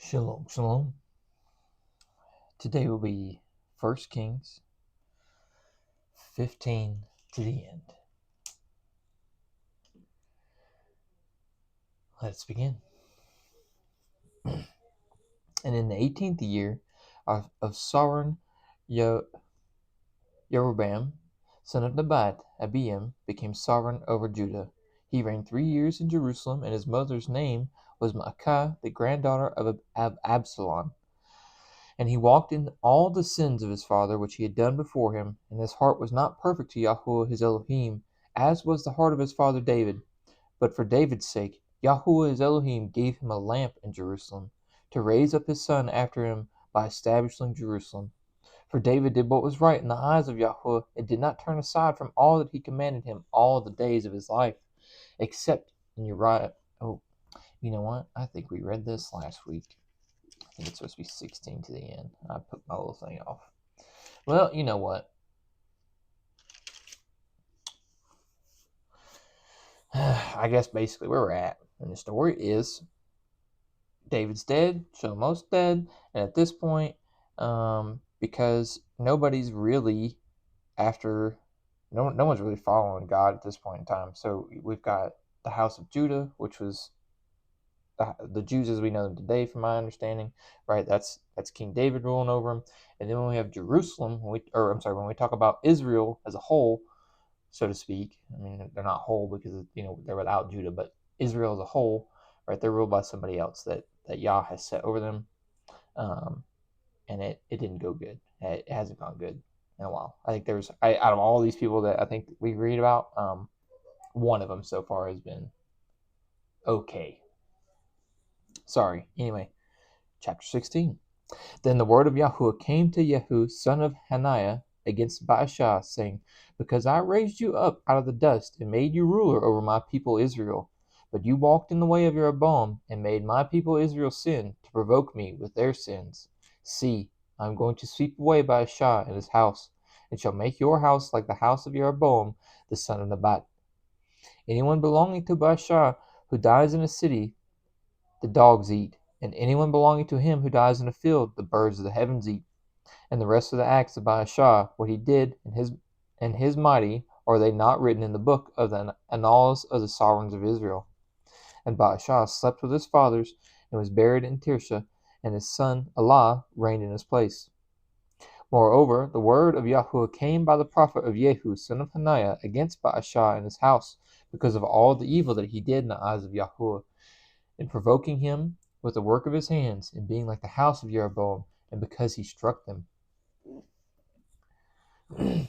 Shalom, shalom. Today will be 1 Kings 15 to the end. Let's begin. And in the 18th year of Sovereign Jeroboam, son of Nebat, Abiam became sovereign over Judah. He reigned 3 years in Jerusalem, and his mother's name was Maacah, the granddaughter of Absalom. And he walked in all the sins of his father, which he had done before him, and his heart was not perfect to Yahuwah his Elohim, as was the heart of his father David. But for David's sake, Yahuwah his Elohim gave him a lamp in Jerusalem, to raise up his son after him by establishing Jerusalem. For David did what was right in the eyes of Yahuwah, and did not turn aside from all that he commanded him all the days of his life, except in Uriah. Oh, you know what? I think we read this last week. I think it's supposed to be 16 to the end. I put my little thing off. Well, you know what? I guess basically where we're at in the story is David's dead, Shlomo's dead, and at this point, because nobody's really no one's really following God at this point in time. So we've got the house of Judah, which was the Jews as we know them today, from my understanding, right? That's King David ruling over them. And then when we have Jerusalem, when we talk about Israel as a whole, so to speak, I mean, they're not whole because they're without Judah, but Israel as a whole, right? They're ruled by somebody else that Yah has set over them, and it didn't go good. It hasn't gone good in a while. I think out of all these people that I think we read about, one of them so far has been okay. Sorry. Anyway, chapter 16. Then the word of Yahuwah came to Yehu, son of Hananiah, against Baasha, saying, Because I raised you up out of the dust, and made you ruler over my people Israel. But you walked in the way of Jeroboam, and made my people Israel sin, to provoke me with their sins. See, I am going to sweep away Baasha and his house, and shall make your house like the house of Jeroboam, the son of Nebat. Anyone belonging to Baasha who dies in a city, the dogs eat, and anyone belonging to him who dies in a field, the birds of the heavens eat. And the rest of the acts of Baasha, what he did, and his mighty, are they not written in the book of the annals of the sovereigns of Israel? And Baasha slept with his fathers, and was buried in Tirsah, and his son Elah reigned in his place. Moreover, the word of Yahuwah came by the prophet of Yehu, son of Hananiah, against Baasha and his house, because of all the evil that he did in the eyes of Yahuwah, in provoking him with the work of his hands, and being like the house of Jeroboam, and because he struck them. In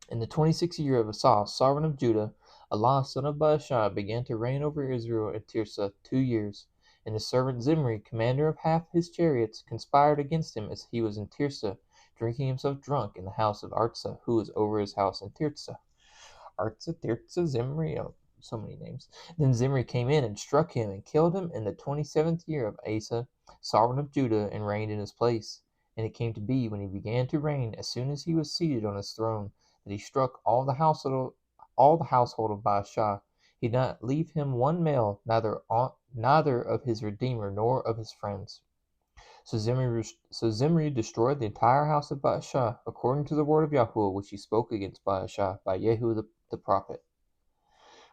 the 26th year of Asa, sovereign of Judah, Elah, son of Baasha, began to reign over Israel in Tirsah 2 years. And his servant Zimri, commander of half his chariots, conspired against him as he was in Tirsah, drinking himself drunk in the house of Artsah, who was over his house in Tirsah. Artsah, Tirsah, Zimri, so many names. Then Zimri came in and struck him and killed him in the 27th year of Asa, sovereign of Judah, and reigned in his place. And it came to be, when he began to reign, as soon as he was seated on his throne, that he struck all the household of Baasha. He did not leave him one male, neither of his redeemer nor of his friends. So Zimri destroyed the entire house of Baasha, according to the word of Yahuwah, which he spoke against Baasha by Yehu the prophet.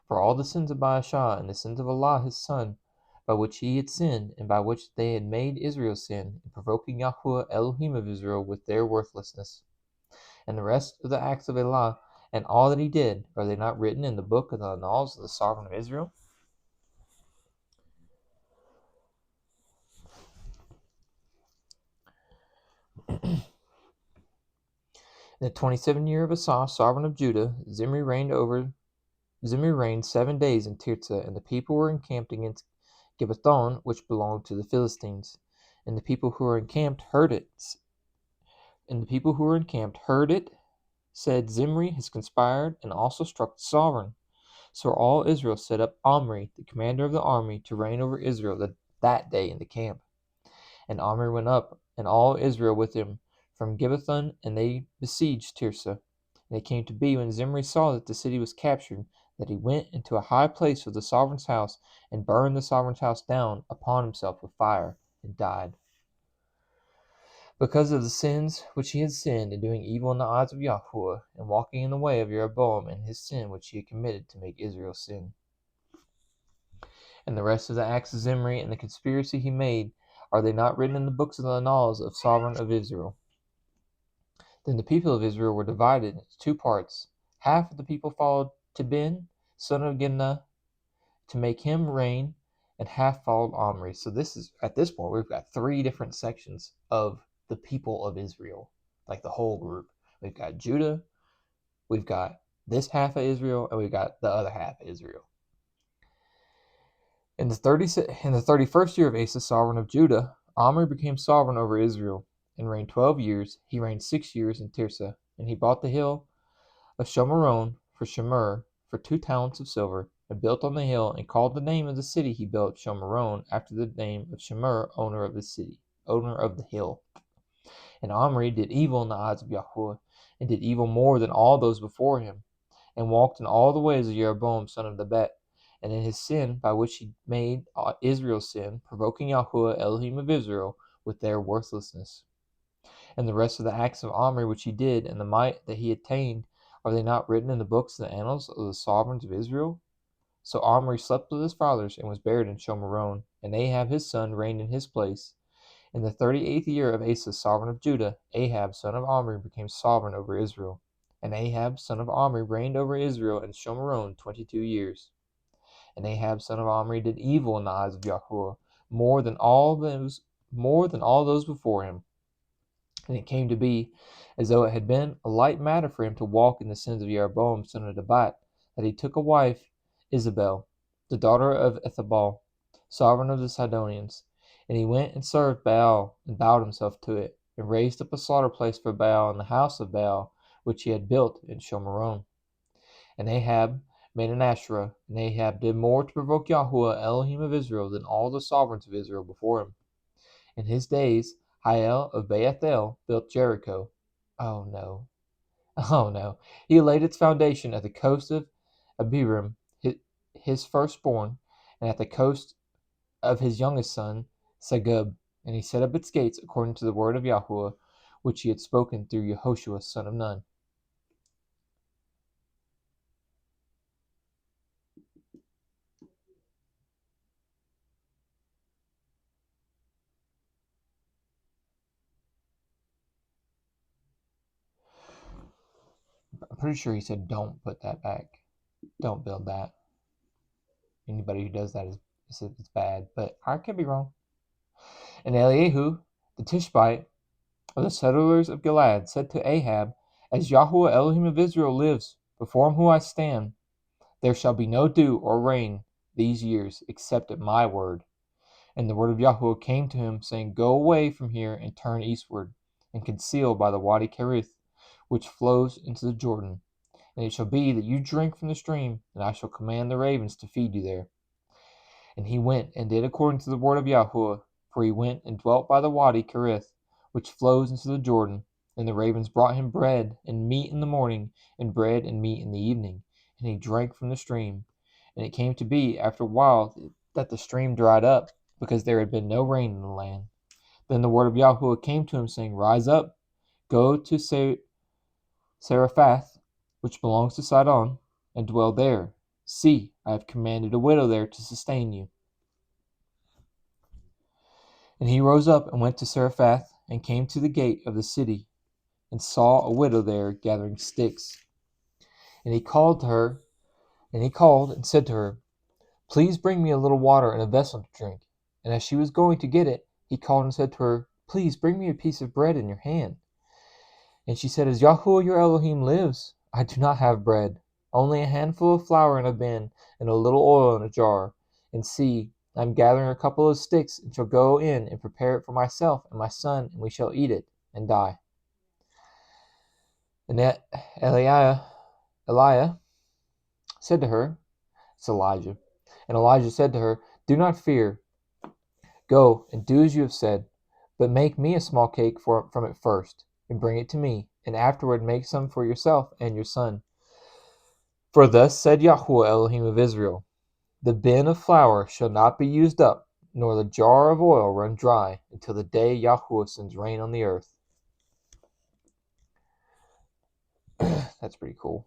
For all the sins of Baasha and the sins of Elah his son, by which he had sinned, and by which they had made Israel sin, in provoking Yahuwah Elohim of Israel with their worthlessness. And the rest of the acts of Elah, and all that he did, are they not written in the book of the annals of the sovereign of Israel? In the 27th year of Asa, sovereign of Judah, Zimri reigned 7 days in Tirzah, and the people were encamped against Gibbethon, which belonged to the Philistines. And the people who were encamped heard it. Said, Zimri has conspired and also struck the sovereign. So all Israel set up Omri, the commander of the army, to reign over Israel that day in the camp. And Omri went up, and all Israel with him, from Gibbethon, and they besieged Tirzah. And it came to be, when Zimri saw that the city was captured, that he went into a high place of the sovereign's house, and burned the sovereign's house down upon himself with fire, and died. Because of the sins which he had sinned in doing evil in the eyes of Yahuwah, and walking in the way of Jeroboam, and his sin which he had committed to make Israel sin. And the rest of the acts of Zimri and the conspiracy he made, are they not written in the books of the annals of sovereign of Israel? Then the people of Israel were divided into two parts. Half of the people followed Tibin, son of Ginnah, to make him reign, and half followed Omri. So this is, at this point, we've got three different sections of the people of Israel, like the whole group. We've got Judah, we've got this half of Israel, and we've got the other half of Israel. In the 31st year of Asa, sovereign of Judah, Omri became sovereign over Israel, and reigned 12 years. He reigned 6 years in Tirzah, and he bought the hill of Shomeron for Shemer for 2 talents of silver, and built on the hill, and called the name of the city he built Shomeron, after the name of Shemer, owner of the hill. And Omri did evil in the eyes of Yahuwah, and did evil more than all those before him, and walked in all the ways of Jeroboam son of Nebat, and in his sin by which he made Israel sin, provoking Yahuwah Elohim of Israel with their worthlessness. And the rest of the acts of Omri which he did, and the might that he attained, are they not written in the books of the annals of the sovereigns of Israel? So Omri slept with his fathers, and was buried in Shomeron, and Ahab his son reigned in his place. In the 38th year of Asa, sovereign of Judah, Ahab son of Omri became sovereign over Israel. And Ahab son of Omri reigned over Israel in Shomeron 22 years. And Ahab son of Omri did evil in the eyes of Yahuwah, more than all those before him. And it came to be, as though it had been a light matter for him to walk in the sins of Jeroboam son of Nebat, that he took a wife, Isabel, the daughter of Ethabal, sovereign of the Sidonians. And he went and served Baal, and bowed himself to it, and raised up a slaughter place for Baal in the house of Baal, which he had built in Shomeron. And Ahab made an Asherah, and Ahab did more to provoke Yahuwah Elohim of Israel than all the sovereigns of Israel before him. In his days, Hiel of Beathel built Jericho. Oh no. Oh no. He laid its foundation at the coast of Abiram, his firstborn, and at the coast of his youngest son, Segub. And he set up its gates according to the word of Yahuwah, which he had spoken through Yehoshua son of Nun. I'm pretty sure he said, don't put that back. Don't build that. Anybody who does that it's bad, but I could be wrong. And Eliahu, the Tishbite of the settlers of Gilead, said to Ahab, as Yahuwah Elohim of Israel lives, before whom I stand, there shall be no dew or rain these years, except at my word. And the word of Yahuwah came to him, saying, go away from here and turn eastward, and conceal by the Wadi Kerith, which flows into the Jordan. And it shall be that you drink from the stream, and I shall command the ravens to feed you there. And he went and did according to the word of Yahuwah, for he went and dwelt by the Wadi Kerith, which flows into the Jordan. And the ravens brought him bread and meat in the morning, and bread and meat in the evening, and he drank from the stream. And it came to be after a while that the stream dried up, because there had been no rain in the land. Then the word of Yahuwah came to him, saying, rise up, go to Seraphath, which belongs to Sidon, and dwell there. See, I have commanded a widow there to sustain you. And he rose up and went to Seraphath, and came to the gate of the city, and saw a widow there gathering sticks. And he called and said to her, please bring me a little water in a vessel to drink. And as she was going to get it, he called and said to her, please bring me a piece of bread in your hand. And she said, as Yahuwah your Elohim lives, I do not have bread, only a handful of flour in a bin, and a little oil in a jar. And see, I am gathering a couple of sticks, and shall go in and prepare it for myself and my son, and we shall eat it, and die. And Eliah said to her, it's Elijah. And Elijah said to her, do not fear. Go and do as you have said, but make me a small cake from it first, and bring it to me, and afterward make some for yourself and your son. For thus said Yahuwah Elohim of Israel, the bin of flour shall not be used up, nor the jar of oil run dry until the day Yahuwah sends rain on the earth. That's pretty cool.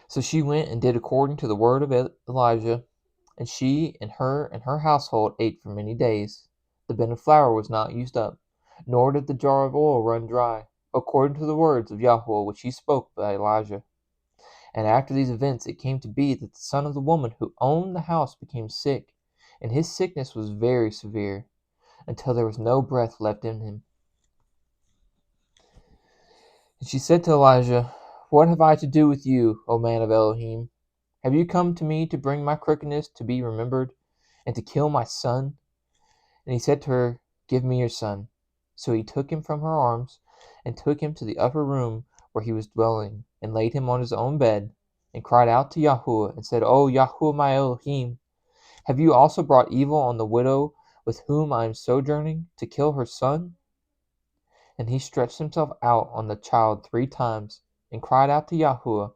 So she went and did according to the word of Elijah, and she and her household ate for many days. The bin of flour was not used up, nor did the jar of oil run dry, according to the words of Yahuwah which he spoke by Elijah. And after these events it came to be that the son of the woman who owned the house became sick, and his sickness was very severe, until there was no breath left in him. And she said to Elijah, What have I to do with you, O man of Elohim? Have you come to me to bring my crookedness to be remembered, and to kill my son? And he said to her, Give me your son. So he took him from her arms, and took him to the upper room where he was dwelling, and laid him on his own bed, and cried out to Yahuwah, and said, O Yahuwah my Elohim, have you also brought evil on the widow with whom I am sojourning, to kill her son? And he stretched himself out on the child 3 times, and cried out to Yahuwah,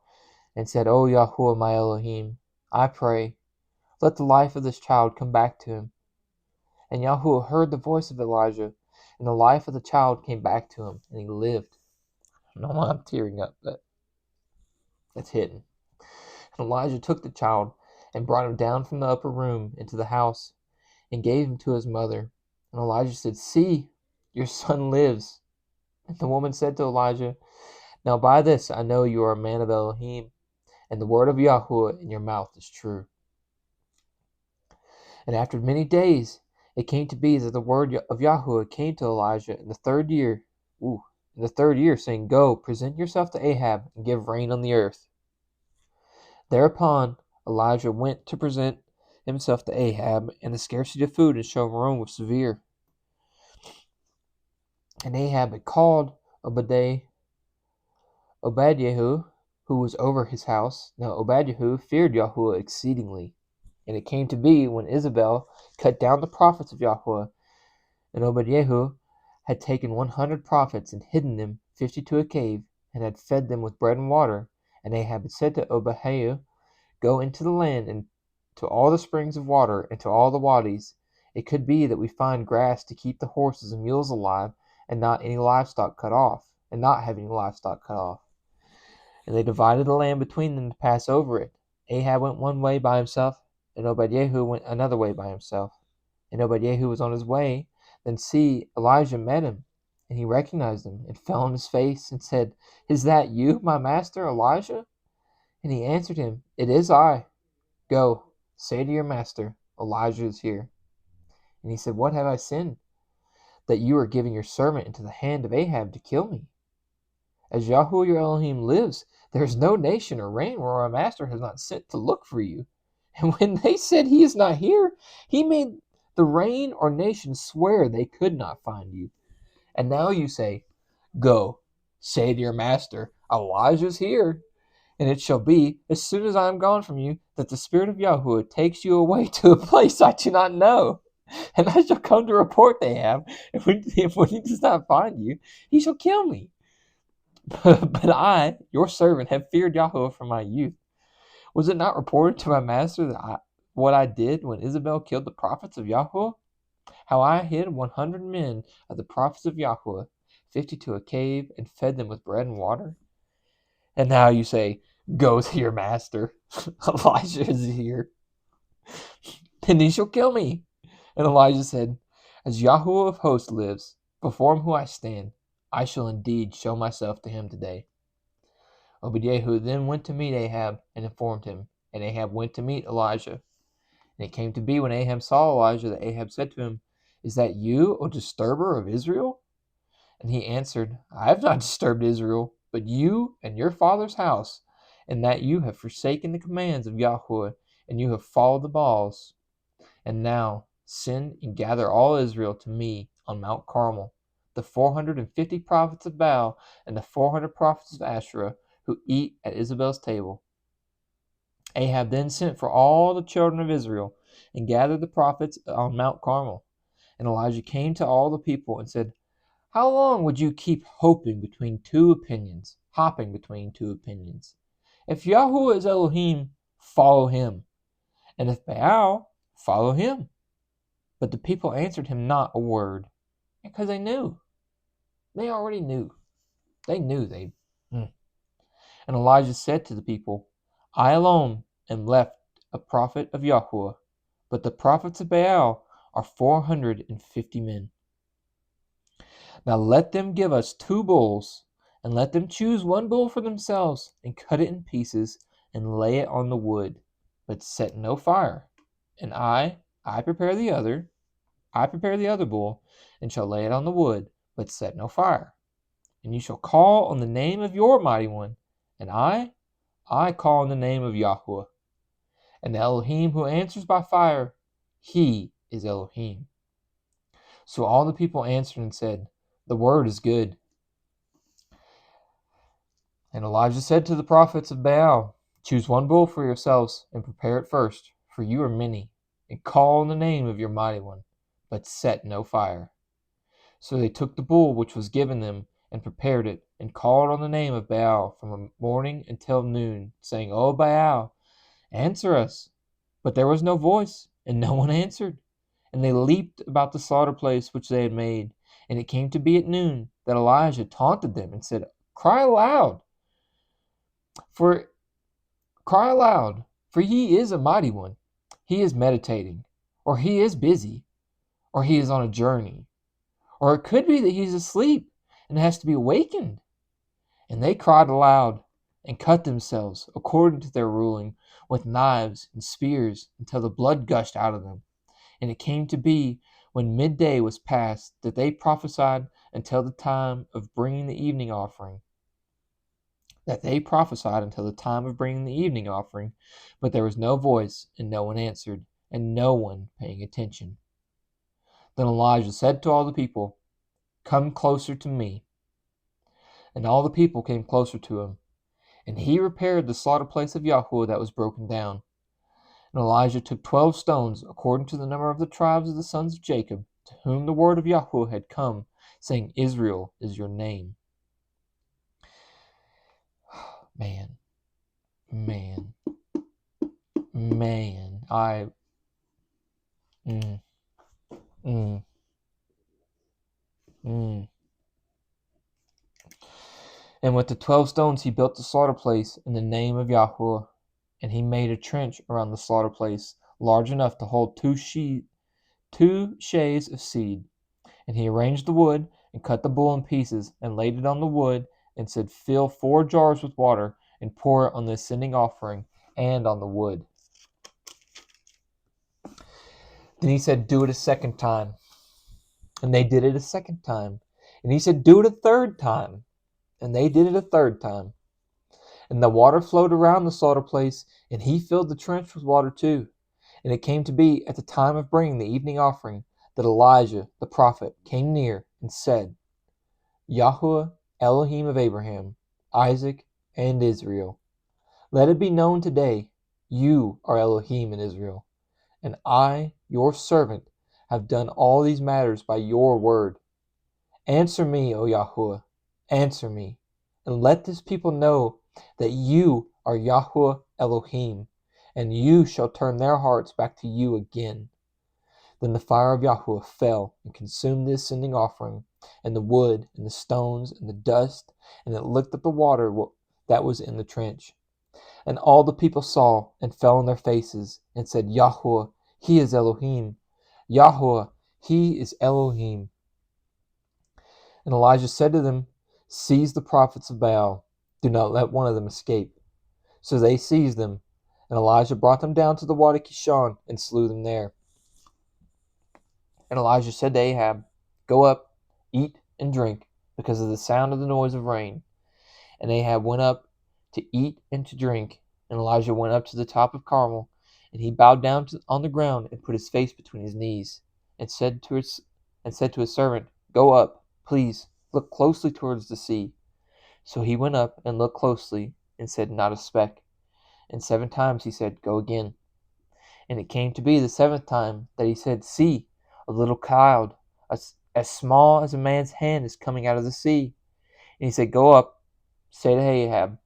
and said, O Yahuwah my Elohim, I pray, let the life of this child come back to him. And Yahuwah heard the voice of Elijah, and the life of the child came back to him, and he lived. I don't know why I'm tearing up, but it's hidden. And Elijah took the child, and brought him down from the upper room into the house, and gave him to his mother. And Elijah said, See, your son lives. And the woman said to Elijah, Now by this I know you are a man of Elohim, and the word of Yahuwah in your mouth is true. And after many days it came to be that the word of Yahuwah came to Elijah in the 3rd year, saying, Go, present yourself to Ahab, and give rain on the earth. Thereupon Elijah went to present himself to Ahab, and the scarcity of food in Shomron was severe. And Ahab had called Obadiah, who was over his house. Now Obadiah feared Yahuwah exceedingly. And it came to be, when Isabel cut down the prophets of Yahuwah, and Obadiah had taken 100 prophets, and hidden them 50 to a cave, and had fed them with bread and water. And Ahab had said to Obadiah, Go into the land, and to all the springs of water, and to all the wadis. It could be that we find grass to keep the horses and mules alive, and not have any livestock cut off. And they divided the land between them to pass over it. Ahab went one way by himself, and Obadiah went another way by himself. And Obadiah was on his way. Then see, Elijah met him, and he recognized him, and fell on his face, and said, Is that you, my master Elijah? And he answered him, It is I. Go, say to your master, Elijah is here. And he said, What have I sinned, that you are giving your servant into the hand of Ahab to kill me? As Yahuwah your Elohim lives, there is no nation or reign where our master has not sent to look for you. And when they said he is not here, he made the reign or nation swear they could not find you. And now you say, Go, say to your master, Elijah's here. And it shall be, as soon as I am gone from you, that the Spirit of Yahuwah takes you away to a place I do not know. And I shall come to report to Ahab, and when he does not find you, he shall kill me. But I, your servant, have feared Yahuwah from my youth. Was it not reported to my master what I did when Isabel killed the prophets of Yahuwah? How I hid 100 men of the prophets of Yahuwah, 50 to a cave, and fed them with bread and water? And now you say, Go to your master. Elijah is here. And he shall kill me. And Elijah said, As Yahuwah of hosts lives, before whom I stand, I shall indeed show myself to him today. Obadiah then went to meet Ahab, and informed him. And Ahab went to meet Elijah. And it came to be, when Ahab saw Elijah, that Ahab said to him, Is that you, O disturber of Israel? And he answered, I have not disturbed Israel, but you and your father's house, and that you have forsaken the commands of Yahuwah, and you have followed the Baals. And now send and gather all Israel to me on Mount Carmel, the 450 prophets of Baal, and the 400 prophets of Asherah, who eat at Isabel's table. Ahab then sent for all the children of Israel, and gathered the prophets on Mount Carmel. And Elijah came to all the people, and said, How long would you keep hopping between two opinions? If Yahuwah is Elohim, follow him. And if Baal, Follow him. But the people answered him not a word, because they knew. They already knew. They knew they. And Elijah said to the people, I alone am left a prophet of Yahweh, but the prophets of Baal are 450 men. Now let them give us 2 bulls, and let them choose 1 bull for themselves, and cut it in pieces, and lay it on the wood, but set no fire. And I prepare the other bull, and shall lay it on the wood, but set no fire. And you shall call on the name of your mighty one, and I call on the name of Yahweh. And the Elohim who answers by fire, he is Elohim. So all the people answered and said, the word is good. And Elijah said to the prophets of Baal, choose 1 bull for yourselves, and prepare it first, for you are many, and call on the name of your mighty one, but set no fire. So they took the bull which was given them, and prepared it, and called on the name of Baal from morning until noon, saying, O Baal, answer us. But there was no voice, and no one answered. And they leaped about the slaughter place which they had made. And it came to be at noon that Elijah taunted them and said, Cry aloud, for he is a mighty one. He is meditating, or he is busy, or he is on a journey, or it could be that he's asleep and has to be awakened. And they cried aloud and cut themselves according to their ruling with knives and spears until the blood gushed out of them. And it came to be when midday was past that they prophesied until the time of bringing the evening offering. But there was no voice, and no one answered, and no one paying attention. Then Elijah said to all the people, Come closer to me. And all the people came closer to him. And he repaired the slaughter place of Yahweh that was broken down. And Elijah took 12 stones, according to the number of the tribes of the sons of Jacob, to whom the word of Yahweh had come, saying, Israel is your name. Man. And with the 12 stones he built the slaughter place in the name of Yahweh. And he made a trench around the slaughter place, large enough to hold 2 shays of seed. And he arranged the wood, and cut the bull in pieces, and laid it on the wood, and said, Fill 4 jars with water, and pour it on the ascending offering, and on the wood. Then he said, Do it a second time. And they did it a second time. And he said, Do it a third time. And they did it a third time. And the water flowed around the slaughter place, and he filled the trench with water too. And it came to be at the time of bringing the evening offering that Elijah the prophet came near and said, Yahweh, Elohim of Abraham, Isaac, and Israel, let it be known today, you are Elohim in Israel, and I, your servant, have done all these matters by your word. Answer me, O Yahweh, answer me, and let this people know that you are Yahweh Elohim, and you shall turn their hearts back to you again. Then the fire of Yahweh fell and consumed the ascending offering, and the wood, and the stones, and the dust, and it licked up the water that was in the trench. And all the people saw, and fell on their faces, and said, Yahweh, he is Elohim. Yahweh, he is Elohim. And Elijah said to them, Seize the prophets of Baal. Do not let one of them escape. So they seized them, and Elijah brought them down to the Wadi Kishon, and slew them there. And Elijah said to Ahab, Go up, eat and drink, because of the sound of the noise of rain. And Ahab went up to eat and to drink. And Elijah went up to the top of Carmel, and he bowed down on the ground and put his face between his knees, and said to his servant, Go up, please, look closely towards the sea. So he went up and looked closely, and said, Not a speck. And 7 times he said, Go again. And it came to be the 7th time that he said, See, a little cloud, as small as a man's hand, is coming out of the sea. And he said, Go up, say to Ahab,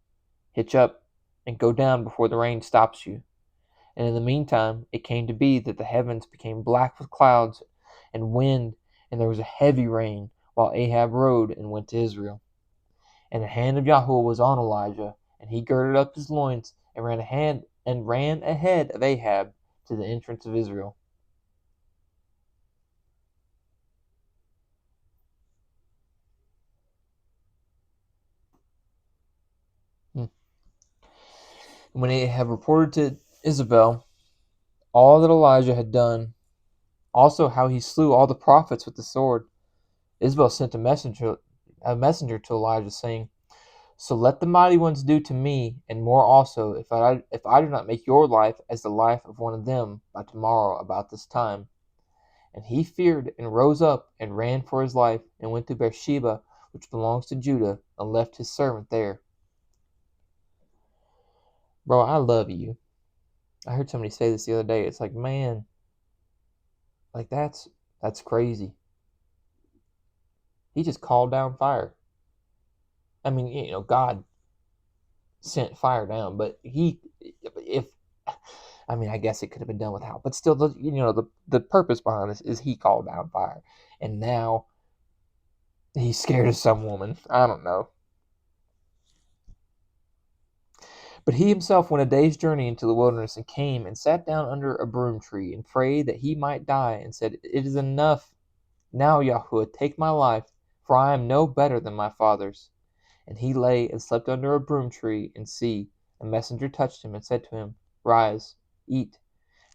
Hitch up, and go down before the rain stops you. And in the meantime it came to be that the heavens became black with clouds and wind, and there was a heavy rain, while Ahab rode and went to Israel. And the hand of Yahweh was on Elijah, and he girded up his loins and ran ahead of Ahab to the entrance of Israel. When Ahab reported to Isabel all that Elijah had done, also how he slew all the prophets with the sword, Isabel sent a messenger to Elijah, saying, "So let the mighty ones do to me, and more also, if I do not make your life as the life of one of them by tomorrow about this time." And he feared, and rose up, and ran for his life, and went to Beersheba, which belongs to Judah, and left his servant there. Bro, I love you. I heard somebody say this the other day. It's like, man, like that's crazy. He just called down fire. I mean, God sent fire down, but if I mean, I guess it could have been done without, but still, the purpose behind this is he called down fire, and now he's scared of some woman. I don't know. But he himself went a day's journey into the wilderness, and came and sat down under a broom tree, and prayed that he might die, and said, "It is enough now, Yahweh, take my life, for I am no better than my fathers." And he lay and slept under a broom tree, and see, a messenger touched him, and said to him, "Rise, eat."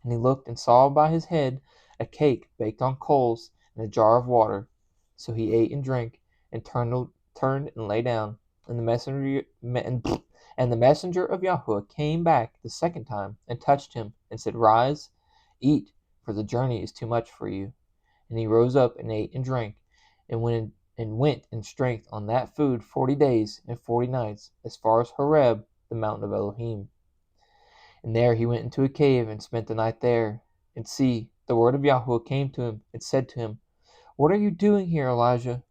And he looked, and saw by his head a cake baked on coals, and a jar of water. So he ate and drank, and turned and lay down. And the messenger of Yahweh came back the second time, and touched him, and said, "Rise, eat, for the journey is too much for you." And he rose up, and ate and drank, and went in strength on that food 40 days and 40 nights, as far as Horeb, the mountain of Elohim. And there he went into a cave, and spent the night there. And see, the word of Yahweh came to him, and said to him, "What are you doing here, Elijah?"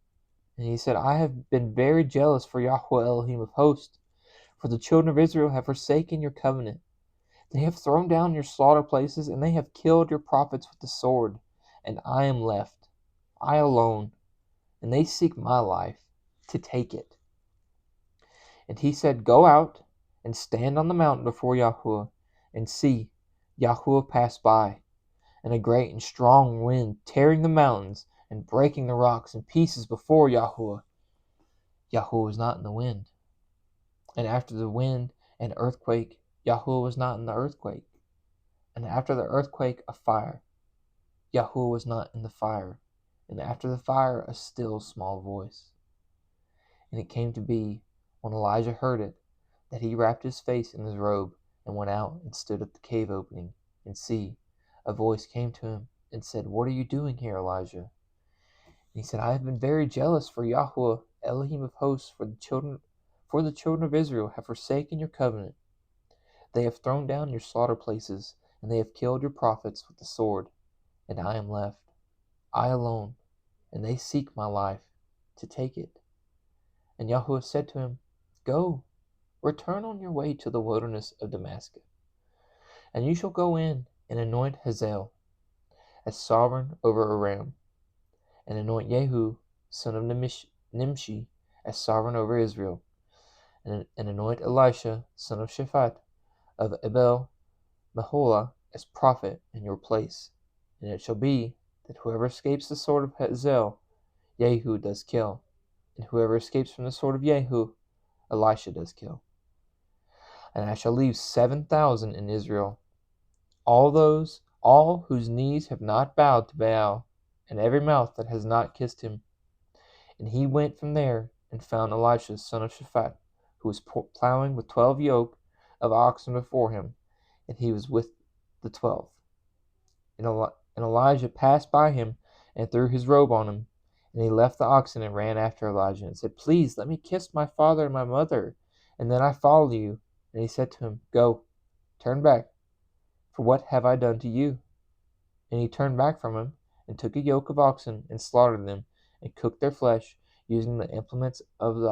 And he said, "I have been very jealous for Yahweh Elohim of hosts, for the children of Israel have forsaken your covenant. They have thrown down your slaughter places, and they have killed your prophets with the sword. And I am left, I alone, and they seek my life to take it." And he said, "Go out and stand on the mountain before Yahweh." And see, Yahweh passed by, and a great and strong wind tearing the mountains and breaking the rocks in pieces before Yahweh. Yahweh was not in the wind. And after the wind, an earthquake. Yahweh was not in the earthquake. And after the earthquake, a fire. Yahweh was not in the fire. And after the fire, a still small voice. And it came to be, when Elijah heard it, that he wrapped his face in his robe, and went out and stood at the cave opening. And see, a voice came to him, and said, "What are you doing here, Elijah?" And he said, "I have been very jealous for Yahweh, Elohim of hosts, for the children of Israel have forsaken your covenant. They have thrown down your slaughter places, and they have killed your prophets with the sword. And I am left, I alone, and they seek my life to take it." And Yahweh said to him, "Go, return on your way to the wilderness of Damascus, and you shall go in and anoint Hazael as sovereign over Aram, and anoint Jehu, son of Nimshi, as sovereign over Israel, and anoint Elisha, son of Shaphat, of Abel Meholah, as prophet in your place. And it shall be that whoever escapes the sword of Hazael, Jehu does kill, and whoever escapes from the sword of Jehu, Elisha does kill. And I shall leave 7,000 in Israel, all whose knees have not bowed to Baal, and every mouth that has not kissed him." And he went from there, and found Elisha son of Shaphat, who was plowing with 12 yoke of oxen before him, and he was with the 12. And Elijah passed by him, and threw his robe on him. And he left the oxen, and ran after Elijah, and said, "Please let me kiss my father and my mother, and then I follow you." And he said to him, "Go, turn back, for what have I done to you?" And he turned back from him, and took a yoke of oxen, and slaughtered them, and cooked their flesh, using the implements of the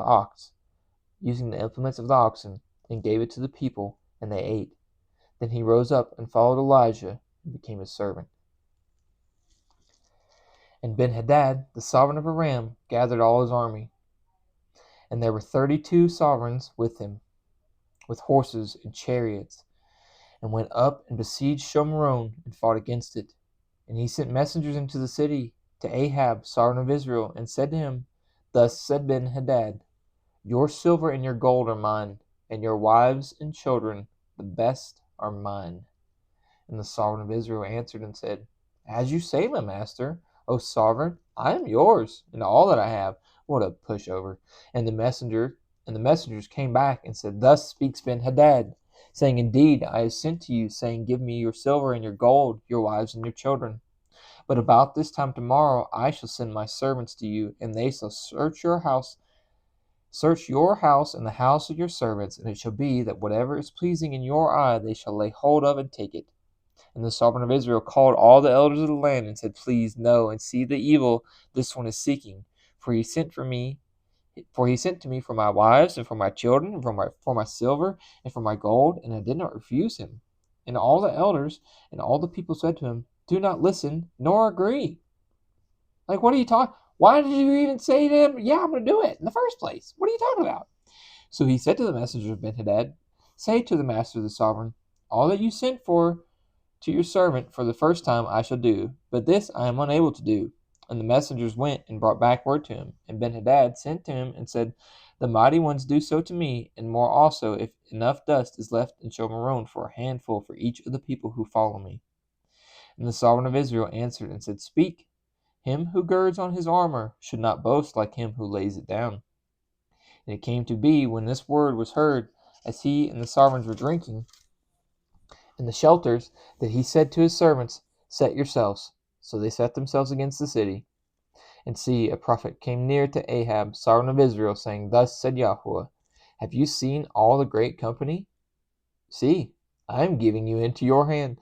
oxen, and gave it to the people, and they ate. Then he rose up and followed Elijah and became his servant. And Benhadad, the sovereign of Aram, gathered all his army. And there were 32 sovereigns with him, with horses and chariots, and went up and besieged Shomron and fought against it. And he sent messengers into the city to Ahab, sovereign of Israel, and said to him, Thus said Benhadad, Your silver and your gold are mine, and your wives and children, the best, are mine. And the sovereign of Israel answered and said, As you say, my master, O sovereign, I am yours, and all that I have. What a pushover. And the messengers came back and said, Thus speaks Benhadad, saying, Indeed, I have sent to you, saying, Give me your silver and your gold, your wives and your children. But about this time tomorrow I shall send my servants to you, and they shall search your house and the house of your servants, and it shall be that whatever is pleasing in your eye they shall lay hold of and take it. And the sovereign of Israel called all the elders of the land and said, Please know and see the evil this one is seeking. For he sent to me for my wives and for my children and for my silver and for my gold, and I did not refuse him. And all the elders and all the people said to him, Do not listen nor agree. Like, what are you talking? Why did you even say to him, Yeah, I'm going to do it in the first place? What are you talking about? So he said to the messenger of Benhadad, Say to the master of the sovereign, All that you sent for to your servant for the first time I shall do, but this I am unable to do. And the messengers went and brought back word to him. And Benhadad sent to him and said, The mighty ones do so to me, and more also, if enough dust is left in Shomron for a handful for each of the people who follow me. And the sovereign of Israel answered and said, Speak. Him who girds on his armor should not boast like him who lays it down. And it came to be, when this word was heard, as he and the sovereigns were drinking in the shelters, that he said to his servants, Set yourselves. So they set themselves against the city. And see, a prophet came near to Ahab, sovereign of Israel, saying, Thus said Yahweh, Have you seen all the great company? See, I am giving it into your hand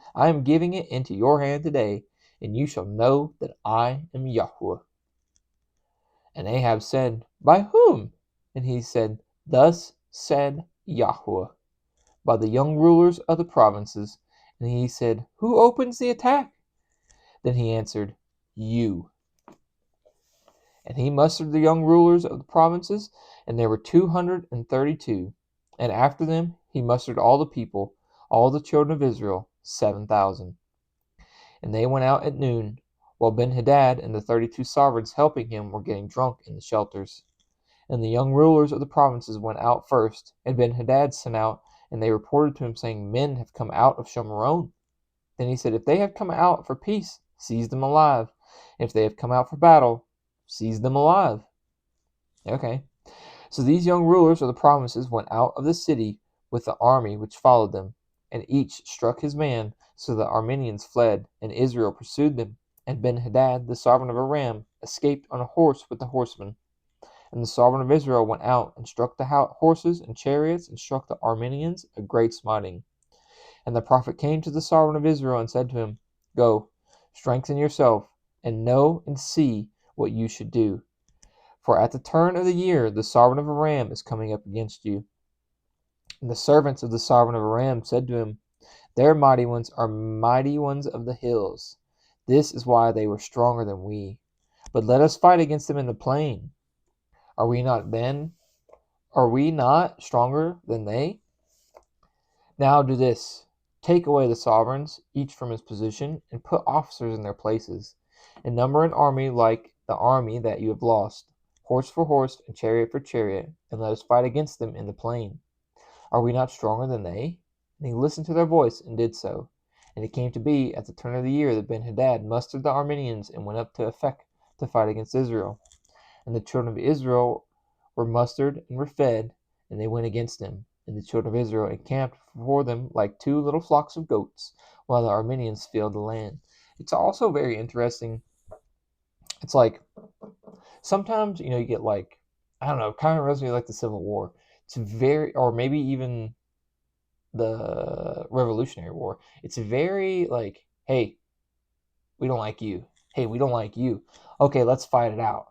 today, and you shall know that I am Yahweh. And Ahab said, By whom? And he said, Thus said Yahweh, by the young rulers of the provinces. And he said, Who opens the attack? Then he answered, You. And he mustered the young rulers of the provinces, and there were 232. And after them he mustered all the people, all the children of Israel, 7,000. And they went out at noon, while Benhadad and the 32 sovereigns helping him were getting drunk in the shelters. And the young rulers of the provinces went out first, and Benhadad sent out, and they reported to him, saying, Men have come out of Shomron. Then he said, If they have come out for peace, seize them alive. If they have come out for battle, seize them alive. Okay. So these young rulers of the provinces went out of the city with the army which followed them, and each struck his man, so the Arameans fled, and Israel pursued them. And Benhadad, the sovereign of Aram, escaped on a horse with the horsemen. And the sovereign of Israel went out and struck the horses and chariots, and struck the Arameans a great smiting. And the prophet came to the sovereign of Israel and said to him, Go, strengthen yourself, and know and see what you should do. For at the turn of the year the sovereign of Aram is coming up against you. And the servants of the sovereign of Aram said to him, Their mighty ones are mighty ones of the hills. This is why they were stronger than we. But let us fight against them in the plain. Are we not stronger than they? Now do this. Take away the sovereigns, each from his position, and put officers in their places, and number an army like the army that you have lost, horse for horse, and chariot for chariot, and let us fight against them in the plain. Are we not stronger than they? And he listened to their voice, and did so. And it came to be, at the turn of the year, that Benhadad mustered the Arameans, and went up to Aphek to fight against Israel. And the children of Israel were mustered and were fed, and they went against them. And the children of Israel encamped before them like two little flocks of goats, while the Arameans filled the land. It's also very interesting. It's like sometimes, you get like, I don't know, kind of reminds me like the Civil War. It's very, or maybe even the Revolutionary War. It's very like, hey, we don't like you. Hey, we don't like you. Okay, let's fight it out.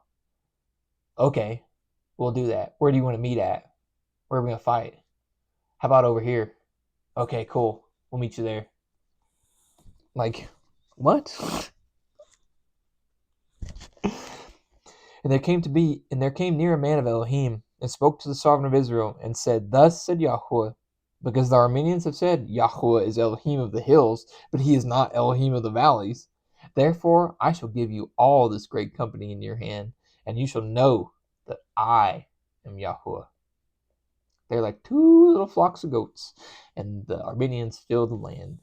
Okay, we'll do that. Where do you want to meet at? Where are we going to fight? How about over here? Okay, cool. We'll meet you there. Like, what? And there came near a man of Elohim, and spoke to the sovereign of Israel, and said, Thus said Yahweh, because the Armenians have said, Yahweh is Elohim of the hills, but he is not Elohim of the valleys. Therefore I shall give you all this great company in your hand, and you shall know that I am Yahweh. They're like 2 little flocks of goats, and the Armenians fill the land.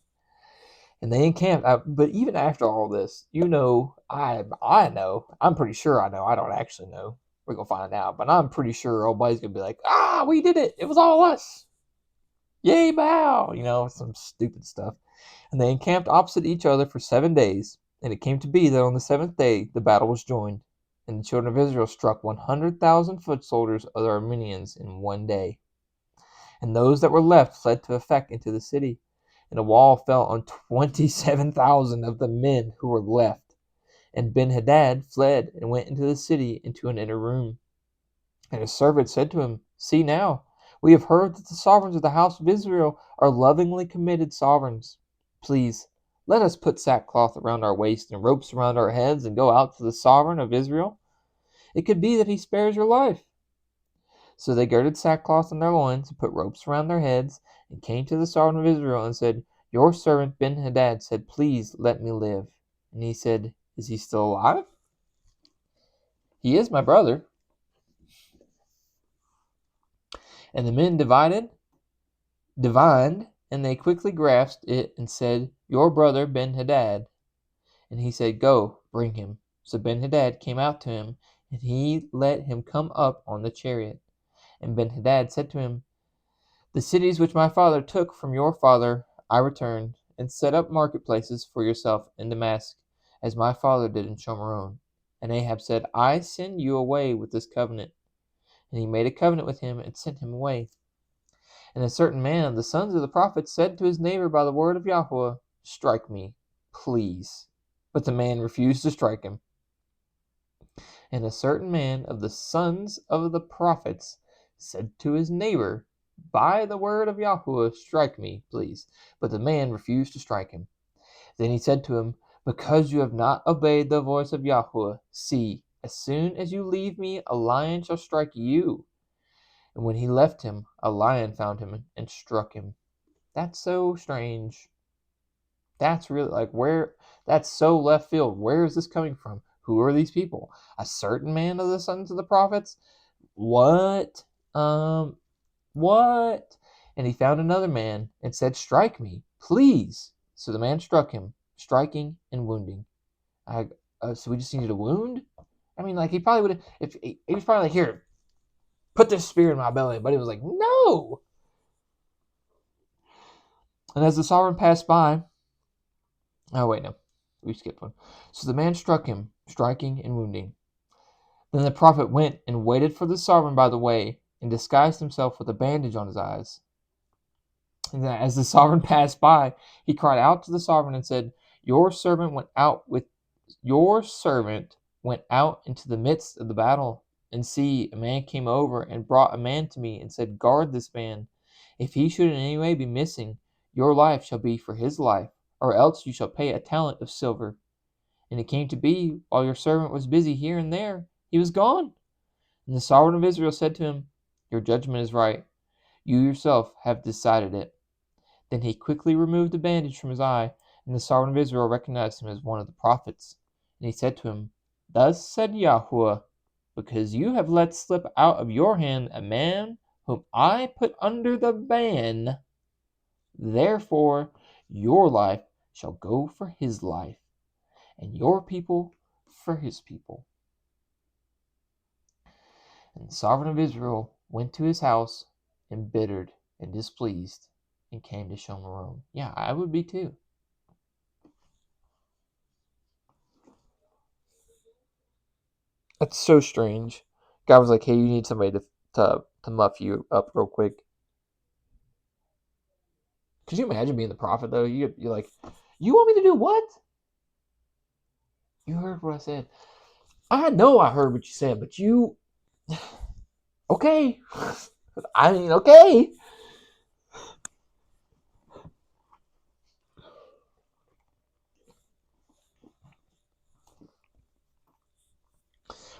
And they encamped. But even after all this, I know, I'm pretty sure I know. I don't actually know. We're going to find out. But I'm pretty sure old buddy's going to be like, we did it. It was all us. Yay, bow. Some stupid stuff. And they encamped opposite each other for 7 days. And it came to be that on the 7th day, the battle was joined. And the children of Israel struck 100,000 foot soldiers of the Armenians in 1 day. And those that were left fled to Aphek into the city. And a wall fell on 27,000 of the men who were left. And Ben-Hadad fled and went into the city into an inner room. And his servant said to him, See now, we have heard that the sovereigns of the house of Israel are lovingly committed sovereigns. Please, let us put sackcloth around our waist and ropes around our heads and go out to the sovereign of Israel. It could be that he spares your life. So they girded sackcloth on their loins and put ropes around their heads and came to the sovereign of Israel and said, Your servant Ben-Hadad said, Please let me live. And he said, Is he still alive? He is my brother. And the men divined, and they quickly grasped it and said, Your brother Ben-Hadad. And he said, Go, bring him. So Ben-Hadad came out to him, and he let him come up on the chariot. And Ben-Hadad said to him, The cities which my father took from your father I returned, and set up marketplaces for yourself in Damascus, as my father did in Shomeron. And Ahab said, I send you away with this covenant. And he made a covenant with him and sent him away. And a certain man of the sons of the prophets said to his neighbor by the word of Yahweh, Strike me, please. But the man refused to strike him. And a certain man of the sons of the prophets said to his neighbor, By the word of Yahweh, strike me, please. But the man refused to strike him. Then he said to him, Because you have not obeyed the voice of Yahweh, see, as soon as you leave me, a lion shall strike you. And when he left him, a lion found him and struck him. That's so strange. That's really that's so left field. Where is this coming from? Who are these people? A certain man of the sons of the prophets? What? What? And he found another man and said, Strike me, please. So the man struck him, striking and wounding. So we just needed a wound? I mean, he probably would have, if he was probably like, Here, put this spear in my belly. But he was like, No. And as the sovereign passed by, oh, wait, no. We skipped one. So the man struck him, striking and wounding. Then the prophet went and waited for the sovereign by the way, and disguised himself with a bandage on his eyes. And as the sovereign passed by, he cried out to the sovereign and said, Your servant went out into the midst of the battle. And see, a man came over and brought a man to me and said, Guard this man. If he should in any way be missing, your life shall be for his life, or else you shall pay a talent of silver. And it came to be, while your servant was busy here and there, he was gone. And the sovereign of Israel said to him, Your judgment is right. You yourself have decided it. Then he quickly removed the bandage from his eye, and the sovereign of Israel recognized him as one of the prophets. And he said to him, Thus said Yahweh, because you have let slip out of your hand a man whom I put under the ban, therefore your life shall go for his life, and your people for his people. And the sovereign of Israel went to his house, embittered and displeased, and came to Shomeron. Yeah, I would be too. That's so strange. God was like, hey, you need somebody to muff you up real quick. Could you imagine being the prophet, though? You're like, you want me to do what? You heard what I said. I know I heard what you said, but you... Okay. I mean, okay.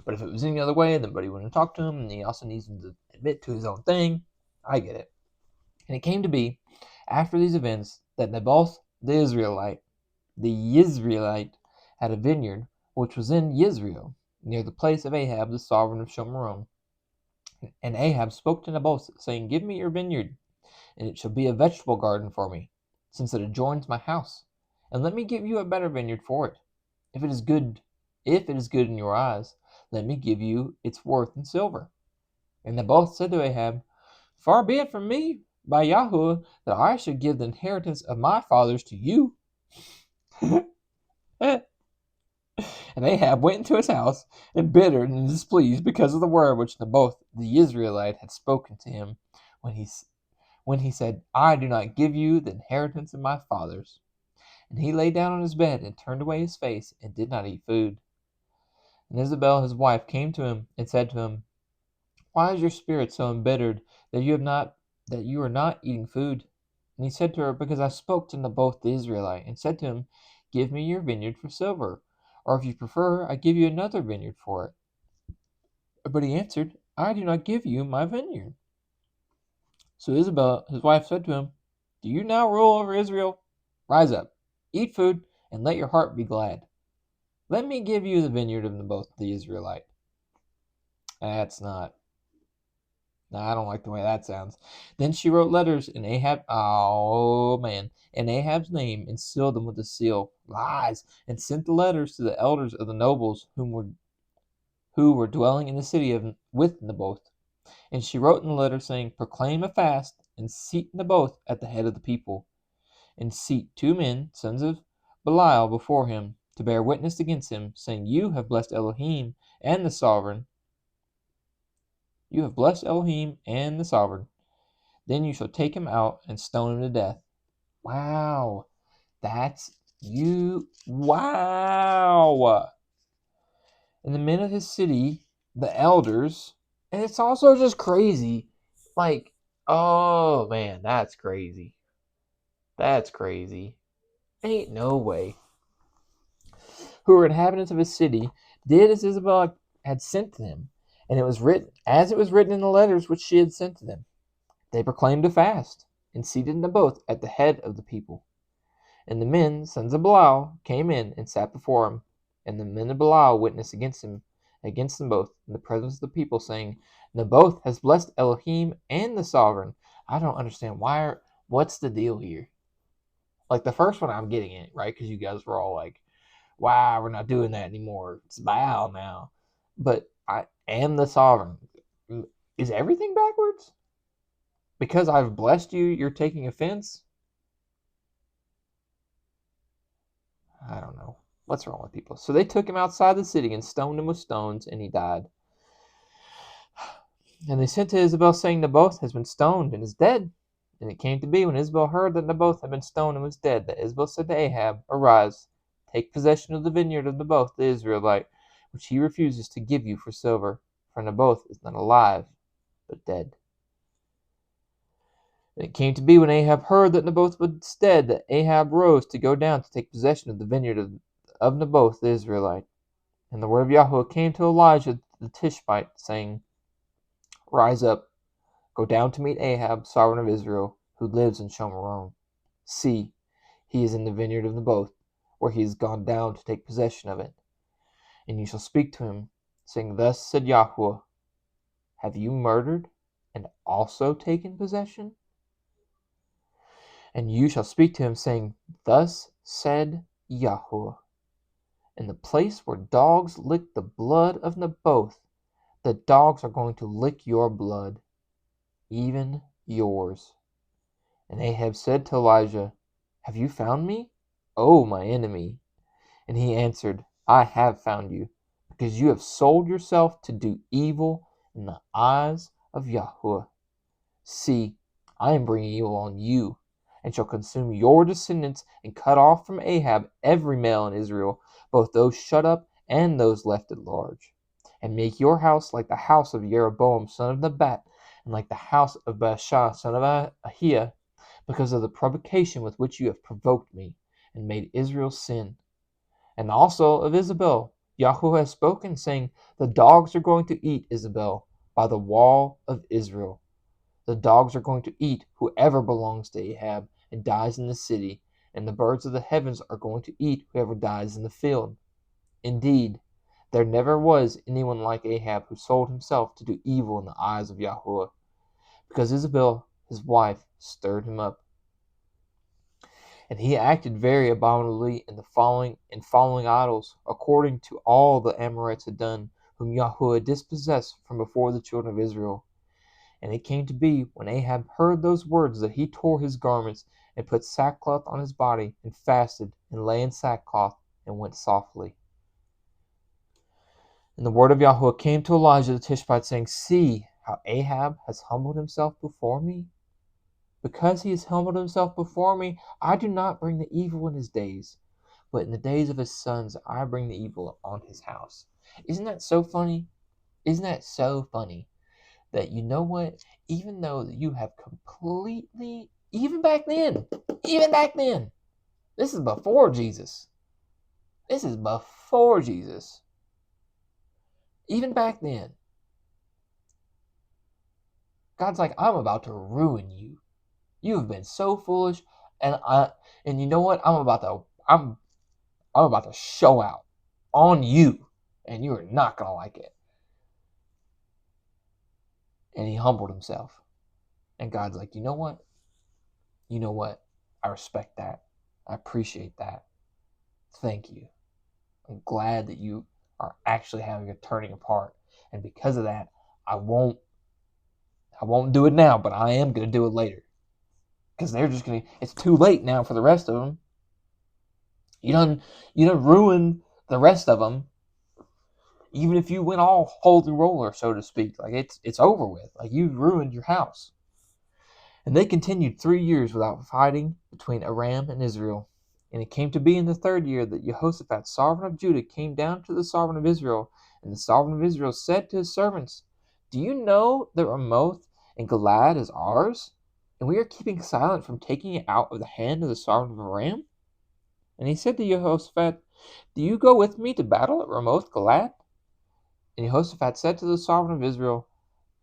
But if it was any other way, then Buddy wouldn't talk to him, and he also needs him to admit to his own thing. I get it. And it came to be, after these events, that Naboth the Israelite had a vineyard which was in Yisrael, near the place of Ahab the sovereign of Shomeron. And Ahab spoke to Naboth, saying, Give me your vineyard, and it shall be a vegetable garden for me, since it adjoins my house. And let me give you a better vineyard for it. If it is good in your eyes, let me give you its worth in silver. And Naboth said to Ahab, Far be it from me, by Yahweh, that I should give the inheritance of my fathers to you. And Ahab went into his house, embittered and displeased because of the word which Naboth the Israelite had spoken to him, when he said, I do not give you the inheritance of my fathers. And he lay down on his bed and turned away his face and did not eat food. And Isabel his wife came to him and said to him, Why is your spirit so embittered that you are not eating food? And he said to her, Because I spoke to Naboth the Israelite, and said to him, Give me your vineyard for silver, or if you prefer, I give you another vineyard for it. But he answered, I do not give you my vineyard. So Isabel his wife said to him, Do you now rule over Israel? Rise up, eat food, and let your heart be glad. Let me give you the vineyard of Naboth the Israelite. That's not. No, I don't like the way that sounds. Then she wrote letters in Ahab's name, and sealed them with a seal. Lies, and sent the letters to the elders of the nobles who were dwelling in the city with Naboth. And she wrote in the letter, saying, Proclaim a fast, and seat Naboth at the head of the people, and seat 2 men, sons of Belial, before him, to bear witness against him, saying, You have blessed Elohim and the sovereign. You have blessed Elohim and the sovereign. Then you shall take him out and stone him to death. Wow. That's you. Wow. And the men of his city, the elders, and it's also just crazy. Like, oh man, that's crazy. That's crazy. Ain't no way. Who were inhabitants of his city, did as Isabel had sent to them, and it was written in the letters which she had sent to them. They proclaimed a fast, and seated Naboth at the head of the people. And the men, sons of Belial, came in and sat before him. And the men of Belial witnessed against them both, in the presence of the people, saying, Naboth has blessed Elohim and the sovereign. I don't understand what's the deal here? Like the first one I'm getting it, right? Because you guys were all like, wow, we're not doing that anymore. It's Baal now. But I am the sovereign. Is everything backwards? Because I've blessed you, you're taking offense? I don't know. What's wrong with people? So they took him outside the city and stoned him with stones, and he died. And they sent to Isabel, saying, Naboth has been stoned and is dead. And it came to be, when Isabel heard that Naboth had been stoned and was dead, that Isabel said to Ahab, Arise, take possession of the vineyard of Naboth the Israelite, which he refuses to give you for silver, for Naboth is not alive, but dead. And it came to be, when Ahab heard that Naboth was dead, that Ahab rose to go down to take possession of the vineyard of Naboth the Israelite. And the word of Yahweh came to Elijah the Tishbite, saying, Rise up, go down to meet Ahab, sovereign of Israel, who lives in Shomeron. See, he is in the vineyard of Naboth, where he has gone down to take possession of it. And you shall speak to him, saying, Thus said Yahweh, Have you murdered and also taken possession? And you shall speak to him, saying, Thus said Yahweh, In the place where dogs lick the blood of Naboth, the dogs are going to lick your blood, even yours. And Ahab said to Elijah, Have you found me, O my enemy? And he answered, I have found you, because you have sold yourself to do evil in the eyes of Yahweh. See, I am bringing evil on you, and shall consume your descendants, and cut off from Ahab every male in Israel, both those shut up and those left at large, and make your house like the house of Jeroboam son of Nebat, and like the house of Baasha son of Ahiah, because of the provocation with which you have provoked me, and made Israel sin, and also of Isabel, Yahweh has spoken, saying, the dogs are going to eat Isabel by the wall of Israel. The dogs are going to eat whoever belongs to Ahab and dies in the city, and the birds of the heavens are going to eat whoever dies in the field. Indeed, there never was anyone like Ahab who sold himself to do evil in the eyes of Yahweh, because Isabel, his wife, stirred him up. And he acted very abominably in following idols, according to all the Amorites had done, whom Yahweh dispossessed from before the children of Israel. And it came to be, when Ahab heard those words, that he tore his garments, and put sackcloth on his body, and fasted, and lay in sackcloth, and went softly. And the word of Yahweh came to Elijah the Tishbite, saying, see how Ahab has humbled himself before me. Because he has humbled himself before me, I do not bring the evil in his days, but in the days of his sons I bring the evil on his house. Isn't that so funny? Isn't that so funny? That you know what? Even though you have completely, even back then, this is before Jesus. This is before Jesus. Even back then, God's like, I'm about to ruin you. You have been so foolish, and you know what? I'm about to show out on you, and you are not gonna like it. And he humbled himself, and God's like, you know what? I respect that. I appreciate that. Thank you. I'm glad that you are actually having a turning apart, and because of that, I won't do it now, but I am gonna do it later, because they're just gonna. It's too late now for the rest of them. You done ruined the rest of them. Even if you went all holy roller, so to speak, like it's over with. Like you've ruined your house. And they continued 3 years without fighting between Aram and Israel. And it came to be in the 3rd year that Jehoshaphat, sovereign of Judah, came down to the sovereign of Israel. And the sovereign of Israel said to his servants, do you know that Ramoth and Gilead is ours? And we are keeping silent from taking it out of the hand of the sovereign of Aram? And he said to Jehoshaphat, do you go with me to battle at Ramoth Gilead? And Jehoshaphat said to the sovereign of Israel,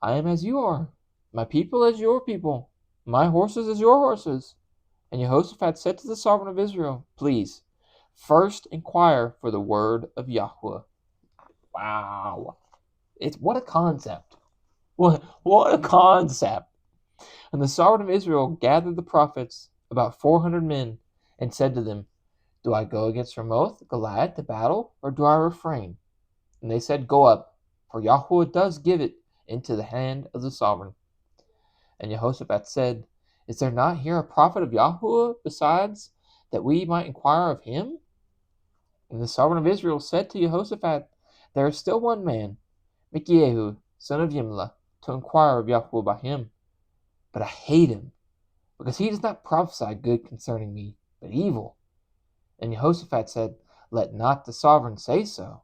I am as you are, my people as your people, my horses as your horses. And Jehoshaphat said to the sovereign of Israel, please, first inquire for the word of Yahweh. Wow. What a concept. What a concept. And the sovereign of Israel gathered the prophets, about 400 men, and said to them, do I go against Ramoth Gilead to battle, or do I refrain? And they said, go up, for Yahweh does give it into the hand of the sovereign. And Jehoshaphat said, is there not here a prophet of Yahweh besides, that we might inquire of him? And the sovereign of Israel said to Jehoshaphat, there is still one man, Micaiah, son of Yimlah, to inquire of Yahweh by him. But I hate him, because he does not prophesy good concerning me, but evil. And Jehoshaphat said, let not the sovereign say so.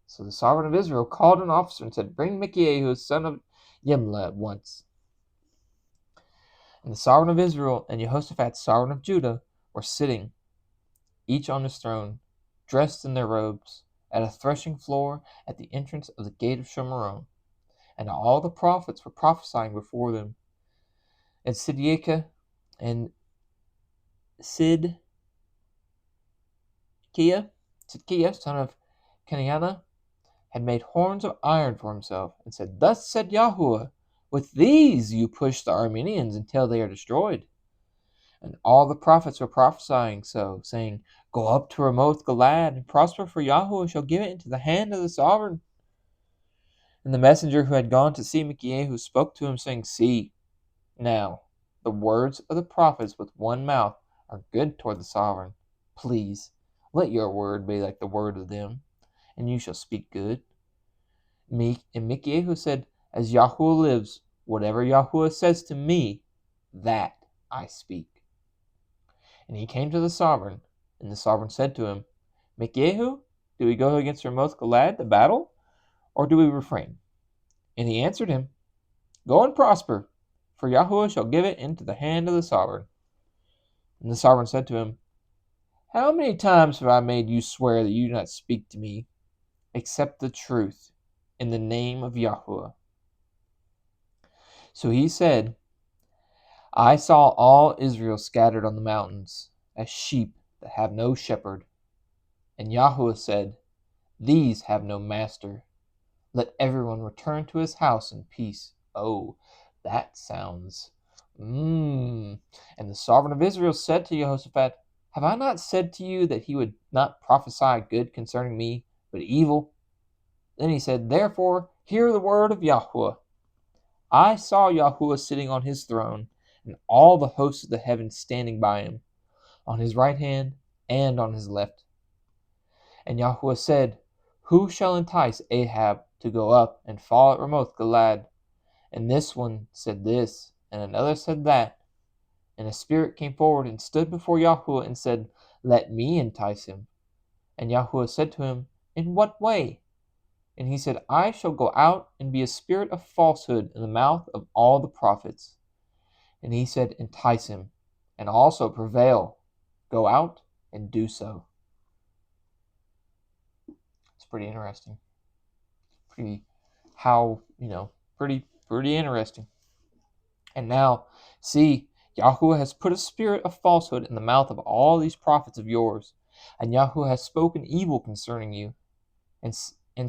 So the sovereign of Israel called an officer and said, bring Micaiah, son of Yimlah, at once. And the sovereign of Israel and Jehoshaphat, sovereign of Judah, were sitting, each on his throne, dressed in their robes, at a threshing floor at the entrance of the gate of Shomeron. And all the prophets were prophesying before them. And Sidkiah, son of Kenaniah, had made horns of iron for himself, and said, thus said Yahweh, with these you push the Arameans until they are destroyed. And all the prophets were prophesying so, saying, go up to Ramoth Gilead, and prosper, for Yahweh shall give it into the hand of the sovereign. And the messenger who had gone to see Micaiah spoke to him, saying, see, now, the words of the prophets with one mouth are good toward the sovereign. Please, let your word be like the word of them, and you shall speak good. And Micaiah said, as Yahweh lives, whatever Yahweh says to me, that I speak. And he came to the sovereign, and the sovereign said to him, Micaiah, do we go against Ramoth Gilead to battle, or do we refrain? And he answered him, go and prosper, for Yahweh shall give it into the hand of the sovereign. And the sovereign said to him, how many times have I made you swear that you do not speak to me? accept the truth in the name of Yahuwah. So he said, I saw all Israel scattered on the mountains, as sheep that have no shepherd. And Yahuwah said, These have no master. Let everyone return to his house in peace. Oh, that sounds. And the sovereign of Israel said to Jehoshaphat, Have I not said to you that he would not prophesy good concerning me, but evil? Then he said, Therefore, hear the word of Yahuwah. I saw Yahuwah sitting on his throne, and all the hosts of the heavens standing by him, on his right hand and on his left. And Yahuwah said, Who shall entice Ahab to go up and fall at Ramoth Gilead? And this one said this, and another said that. And a spirit came forward and stood before Yahuwah and said, Let me entice him. And Yahuwah said to him, In what way? And he said, I shall go out and be a spirit of falsehood in the mouth of all the prophets. And he said, Entice him, and also prevail. Go out and do so. It's pretty interesting. Pretty interesting. And now, see, Yahuwah has put a spirit of falsehood in the mouth of all these prophets of yours, and Yahuwah has spoken evil concerning you. And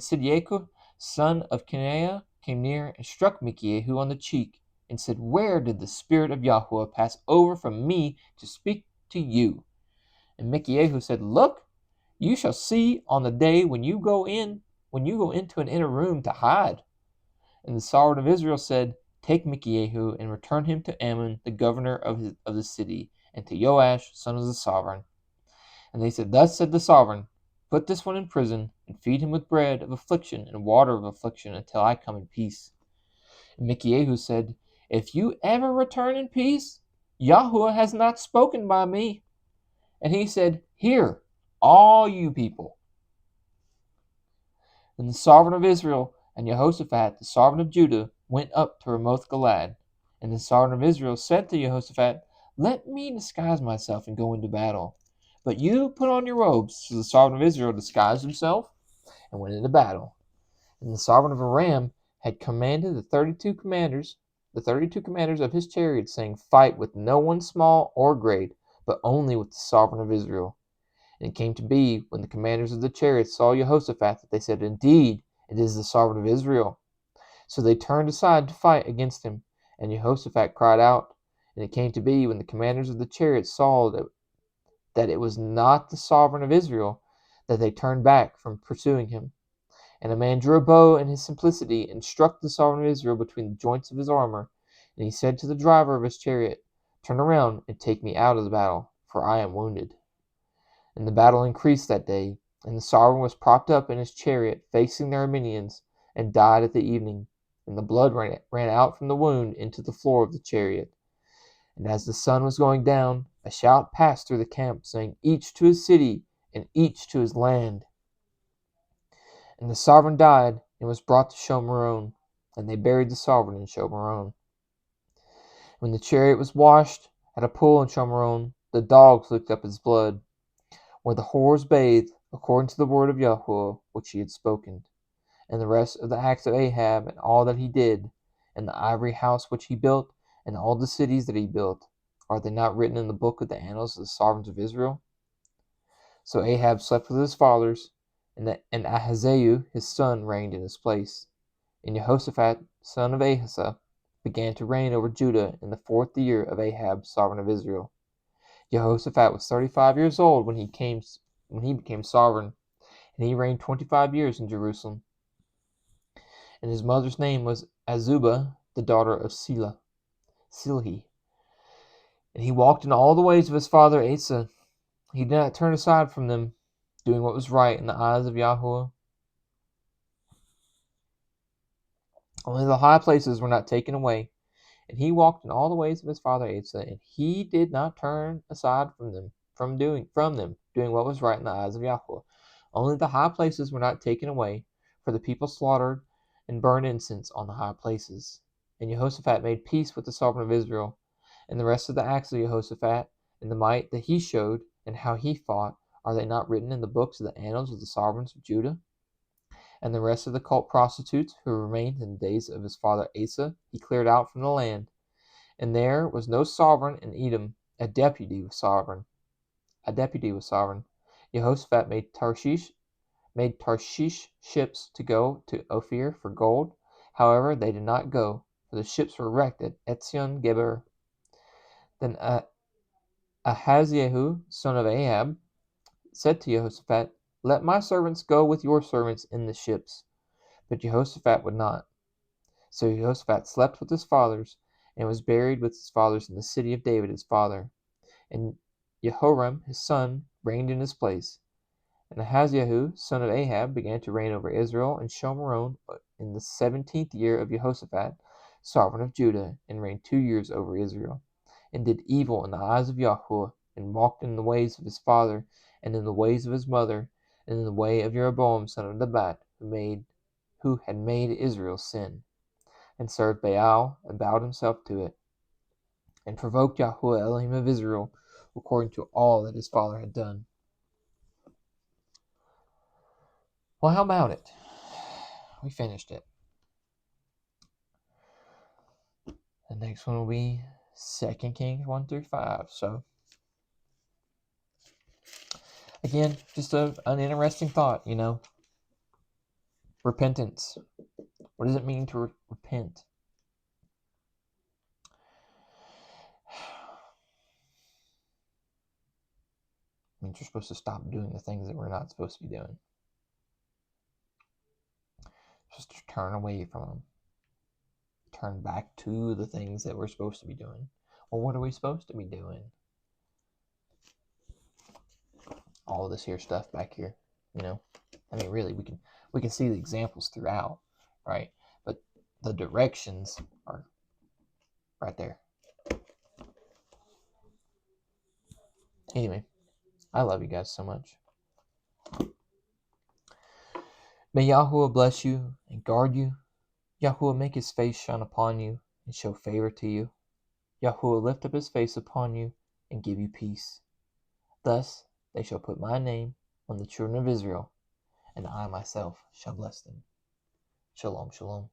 Sidyaku, son of Kenaiah, came near and struck Micaiah on the cheek, and said, Where did the spirit of Yahuwah pass over from me to speak to you? And Micaiah said, Look, you shall see on the day when you go into an inner room to hide. And the sovereign of Israel said, Take Micaiah and return him to Ammon, the governor of the city, and to Joash, son of the sovereign. And they said, Thus said the sovereign, Put this one in prison, and feed him with bread of affliction and water of affliction until I come in peace. And Micaiah said, If you ever return in peace, Yahuwah has not spoken by me. And he said, Hear, all you people. And the sovereign of Israel and Jehoshaphat, the sovereign of Judah, went up to Ramoth Gilead. And the sovereign of Israel said to Jehoshaphat, Let me disguise myself and go into battle. But you put on your robes. So the sovereign of Israel disguised himself and went into battle. And the sovereign of Aram had commanded the 32 commanders of his chariots, saying, Fight with no one small or great, but only with the sovereign of Israel. And it came to be, when the commanders of the chariots saw Jehoshaphat, that they said, Indeed, it is the sovereign of Israel. So they turned aside to fight against him. And Jehoshaphat cried out. And it came to be, when the commanders of the chariots saw that it was not the sovereign of Israel, that they turned back from pursuing him. And a man drew a bow in his simplicity, and struck the sovereign of Israel between the joints of his armor. And he said to the driver of his chariot, Turn around and take me out of the battle, for I am wounded. And the battle increased that day, and the sovereign was propped up in his chariot, facing the Arameans, and died at the evening. And the blood ran out from the wound into the floor of the chariot. And as the sun was going down, a shout passed through the camp, saying, Each to his city, and each to his land. And the sovereign died, and was brought to Shomeron, and they buried the sovereign in Shomeron. When the chariot was washed at a pool in Shomeron, the dogs licked up its blood, where the whores bathed, according to the word of Yahuwah, which he had spoken. And the rest of the acts of Ahab, and all that he did, and the ivory house which he built, and all the cities that he built, are they not written in the book of the annals of the sovereigns of Israel? So Ahab slept with his fathers, and Ahaziah his son reigned in his place. And Jehoshaphat, son of Ahasa, began to reign over Judah in the 4th year of Ahab, sovereign of Israel. Jehoshaphat was 35 years old when he became sovereign, and he reigned 25 years in Jerusalem. And his mother's name was Azubah, the daughter of Silhi. And he walked in all the ways of his father Asa. He did not turn aside from them, doing what was right in the eyes of Yahuwah. Only the high places were not taken away. And he walked in all the ways of his father Asa, and he did not turn aside doing what was right in the eyes of Yahweh. Only the high places were not taken away, for the people slaughtered and burned incense on the high places. And Jehoshaphat made peace with the sovereign of Israel. And the rest of the acts of Jehoshaphat, and the might that he showed, and how he fought, are they not written in the books of the annals of the sovereigns of Judah? and the rest of the cult prostitutes who remained in the days of his father Asa, he cleared out from the land. And there was no sovereign in Edom. A deputy was sovereign. Jehoshaphat made Tarshish ships to go to Ophir for gold. However, they did not go, for the ships were wrecked at Etzion Geber. Then Ahaziah, son of Ahab, said to Jehoshaphat, "Let my servants go with your servants in the ships." But Jehoshaphat would not. So Jehoshaphat slept with his fathers, and was buried with his fathers in the city of David his father. And Jehoram his son reigned in his place. And Ahaziah, son of Ahab, began to reign over Israel and Shomron in the 17th year of Jehoshaphat, sovereign of Judah, and reigned 2 years over Israel, and did evil in the eyes of Yahuwah, and walked in the ways of his father, and in the ways of his mother, and in the way of Jeroboam son of Nebat, who had made Israel sin, and served Baal, and bowed himself to it, and provoked Yahuwah Elohim of Israel, according to all that his father had done. Well, how about it? We finished it. The next one will be 2 Kings 1 through 5. So, again, just an interesting thought, Repentance. What does it mean to repent? It means you're supposed to stop doing the things that we're not supposed to be doing. Just to turn away from them. Turn back to the things that we're supposed to be doing. Well, what are we supposed to be doing? All of this here stuff back here, I mean, really, we can see the examples throughout, right? But the directions are right there. Anyway, I love you guys so much. May Yahuwah bless you and guard you. Yahuwah make his face shine upon you and show favor to you. Yahuwah lift up his face upon you and give you peace. Thus they shall put my name on the children of Israel, and I myself shall bless them. Shalom, shalom.